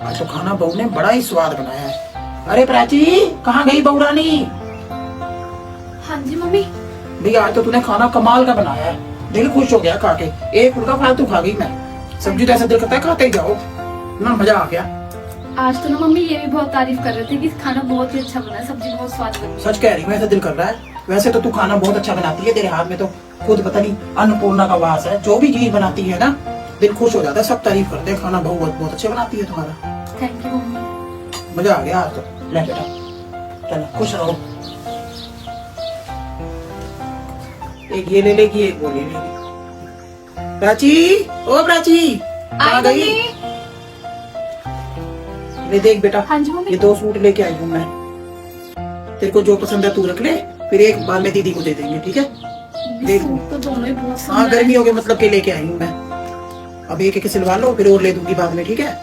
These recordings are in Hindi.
आज तो खाना बहू ने बड़ा ही स्वाद बनाया है। अरे प्राची, कहाँ गई बहू रानी? हाँ जी मम्मी। भैया आज तो तूने खाना कमाल का बनाया है, दिल खुश हो गया खा के। एक फुल्का फालतू खा गई मैं, सब्जी तो ऐसा दिल करता है खाते ही जाओ ना, मजा आ गया। आज तो ना मम्मी ये भी बहुत तारीफ कर रहे थे कि खाना बहुत ही अच्छा बना है, सब्जी बहुत स्वाद बनी। सच कह रही हूँ, ऐसा दिल कर रहा है। वैसे तो तू खाना बहुत अच्छा बनाती है, तेरे हाथ में तो खुद पता नहीं अन्नपूर्णा का वास है। जो भी चीज बनाती है ना, दिल खुश हो जाता है, सब तारीफ करते हैं। खाना बहुत बहुत अच्छे बनाती है तुम्हारा। Thank you mummy. मजा आ गया आज तो। ले बेटा, चलो खुश रहो। एक ये ले लेगी, एक वो ले लेगी। प्राची, ओ प्राची, कहाँ गई? ले देख बेटा, हाँ जी मम्मी। ये 2 सूट लेके आई हूँ मैं। तेरे को जो पसंद है तू रख ले, फिर एक बाद में दीदी को दे देंगे, ठीक है? देख, सूट तो दोनों ही बहुत हाँ सुंदर गर्मी है। हो गई मतलब के लेके आई हूँ मैं। अब एक एक सिलवा लो, फिर और ले दूंगी बाद में, ठीक है?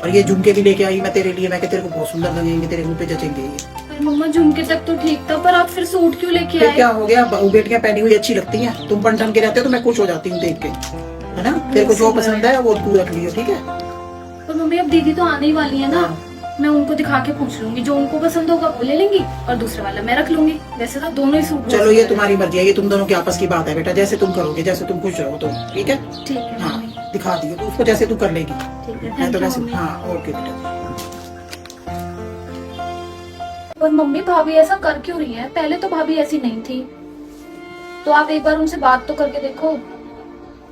और ये झुमके भी लेके आई मैं तेरे लिए, मैं तेरे को बहुत सुंदर लगेंगे, तेरे मुंह पे जचेंगे ये। पर मम्मा झुमके तक तो ठीक था, पर आप फिर सूट क्यों लेके फिर आए? क्या हो गया, बहू बेटियां पहनी हुई अच्छी लगती हैं। तुम बन ठन के रहते हो तो मैं खुश हो जाती हूँ देख के, है ना? तेरे को जो पसंद है वो तू रख लियो, ठीक है? पर मम्मी अब दीदी तो आने ही वाली है ना, मैं उनको दिखा के पूछ लूंगी, जो उनको पसंद होगा वो ले लेंगी और दूसरा वाला मैं रख लूंगी। वैसे तो दोनों ही सूट चलो ये तुम्हारी मर्जी है, ये तुम दोनों की आपस की बात है बेटा। जैसे तुम करोगे, जैसे तुम खुश रहो तो ठीक है। ठीक है हाँ मम्मी। दिखा दियो तो उसको, जैसे तू कर लेगी। ठीक है, मैं थैंक तो यू वैसे मम्मी। हाँ ओके बेटा। पर मम्मी भाभी ऐसा कर क्यों रही है? पहले तो भाभी ऐसी नहीं थी, तो आप एक बार उनसे बात तो करके देखो।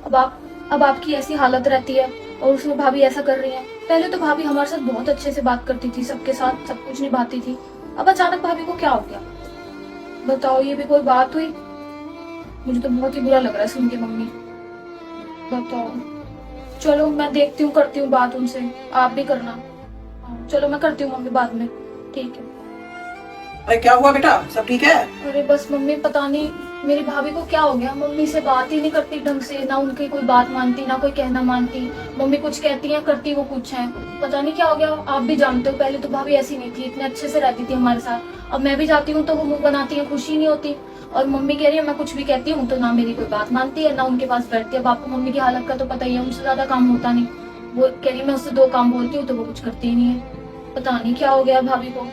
अब आपकी ऐसी हालत रहती है और उसमें भाभी ऐसा कर रही है। पहले तो भाभी हमारे साथ बहुत अच्छे से बात करती थी, सबके साथ सब कुछ निभाती थी। अब अचानक भाभी को क्या हो गया? बताओ, ये भी कोई बात हुई? मुझे तो बहुत ही बुरा लग रहा है सुन के मम्मी। बताओ। चलो मैं देखती हूँ, करती हूँ बात उनसे, आप भी करना। चलो मैं करती हूँ मम्मी बाद में, ठीक है? अरे क्या हुआ बेटा, सब ठीक है? अरे बस मम्मी, पता नहीं मेरी भाभी को क्या हो गया। मम्मी से बात ही नहीं करती ढंग से, ना उनकी कोई बात मानती, ना कोई कहना मानती। मम्मी कुछ कहती हैं, करती वो कुछ है। पता नहीं क्या हो गया। आप भी जानते हो, पहले तो भाभी ऐसी नहीं थी, इतने अच्छे से रहती थी हमारे साथ। अब मैं भी जाती हूँ तो वो मुंह बनाती है, खुशी नहीं होती। और मम्मी कह रही है मैं कुछ भी कहती हूँ तो ना मेरी कोई बात मानती है, ना उनके पास बैठती है। अब आपको मम्मी की हालत का तो पता ही है, उनसे ज्यादा काम होता नहीं। वो कह रही है मैं उससे 2 काम बोलती हूँ तो वो कुछ करती ही नहीं है। पता नहीं क्या हो गया भाभी को।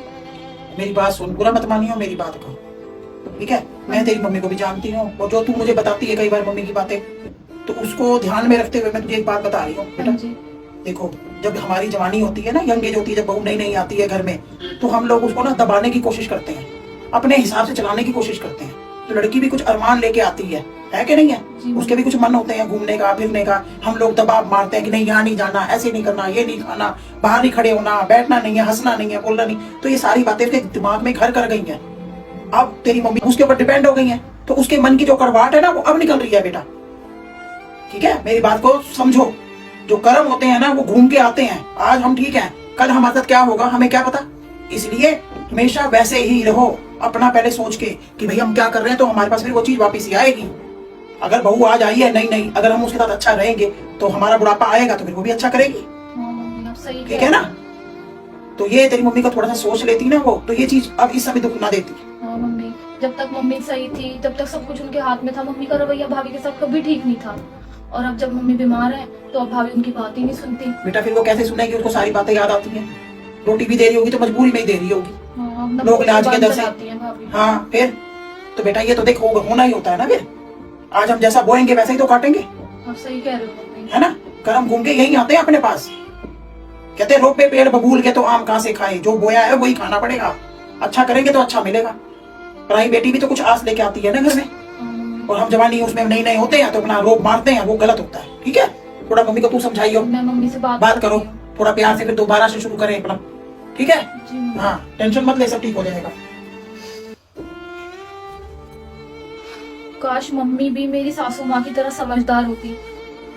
मेरी बात सुन, बुरा मत मानियो मेरी बात को, ठीक है? मैं तेरी मम्मी को भी जानती हूँ, और जो तू मुझे बताती है कई बार मम्मी की बातें, तो उसको ध्यान में रखते हुए मैं तुझे एक बात बता रही हूँ बेटा। देखो, जब हमारी जवानी होती है ना, यंग एज होती है, जब बहू नई नई आती है घर में, तो हम लोग उसको ना दबाने की कोशिश करते हैं, अपने हिसाब से चलाने की कोशिश करते हैं। तो लड़की भी कुछ अरमान लेके आती है कि नहीं है? उसके भी कुछ मन होते हैं घूमने का, फिरने का। हम लोग दबाव मारते हैं कि नहीं यहाँ नहीं जाना, ऐसे नहीं करना, ये नहीं खाना, बाहर नहीं खड़े होना, बैठना नहीं है, हंसना नहीं है, बोलना नहीं। तो ये सारी बातें उसके दिमाग में घर कर गई हैं। अब तेरी मम्मी उसके ऊपर डिपेंड हो गई है, तो उसके मन की जो कड़वाहट है ना, वो अब निकल रही है बेटा, ठीक है? मेरी बात को समझो। जो कर्म होते हैं ना, वो घूम के आते हैं। आज हम ठीक हैं, कल हमारे साथ क्या होगा हमें क्या पता। इसलिए हमेशा वैसे ही रहो, अपना पहले सोच के कि भाई हम क्या कर रहे हैं, तो हमारे पास फिर वो चीज वापस ही आएगी। अगर बहू आज आई है नहीं, अगर हम उसके साथ अच्छा रहेंगे तो हमारा बुढ़ापा आएगा तो फिर वो भी अच्छा करेगी, ठीक है ना? तो ये तेरी मम्मी को थोड़ा सा सोच लेती ना वो, तो ये चीज अब इस समय दुख ना देती। हाँ मम्मी, जब तक मम्मी सही थी तब तक सब कुछ उनके हाथ में था। मम्मी का रवैया भाभी के साथ कभी ठीक नहीं था, और अब जब मम्मी बीमार है तो अब भाभी उनकी बात ही नहीं सुनती। बेटा फिर वो कैसे सुनेगी? उसको सारी बातें याद आती हैं। रोटी भी दे रही होगी तो मजबूरी में ही दे रही होगी, हाँ, लोग लाज के डर से। भाभी। हाँ फिर तो बेटा ये तो देखो होना ही होता है ना। फिर आज हम जैसा बोएंगे वैसे ही तो काटेंगे, आप सही कह रहे हो मम्मी। है ना? कर्म घूम के यही आते हैं अपने पास। कहते हैं रोपे पेड़ बबूल के तो आम कहाँ से खाए, जो बोया है वही खाना पड़ेगा। अच्छा करेंगे तो अच्छा मिलेगा। पराई बेटी भी तो कुछ आस लेके आती है ना घर में, और हम जवानी उसमें नई नए होते हैं तो अपना रोप मारते हैं, वो गलत होता है, ठीक है? थोड़ा मम्मी को तू समझाइयो, मैं मम्मी से बात करो थोड़ा प्यार से, फिर दोबारा से शुरू करें अपना, ठीक है? जी। हाँ टेंशन मत ले, सब ठीक हो जाएगा। काश मम्मी भी मेरी सासू माँ की तरह समझदार होती।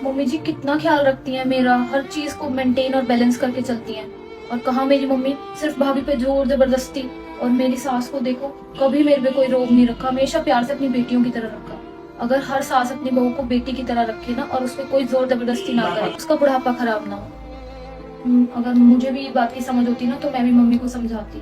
मम्मी जी कितना ख्याल रखती हैं मेरा, हर चीज को मेंटेन और बैलेंस करके चलती हैं। और कहाँ मेरी मम्मी सिर्फ भाभी पे जोर जबरदस्ती। और मेरी सास को देखो, कभी मेरे पे कोई रोब नहीं रखा, हमेशा प्यार से अपनी बेटियों की तरह रखा। अगर हर सास अपनी बहू को बेटी की तरह रखे ना, और उस पर कोई जोर जबरदस्ती ना करे, उसका बुढ़ापा खराब ना हो। अगर मुझे भी ये बात की समझ होती ना तो मैं भी मम्मी को समझाती।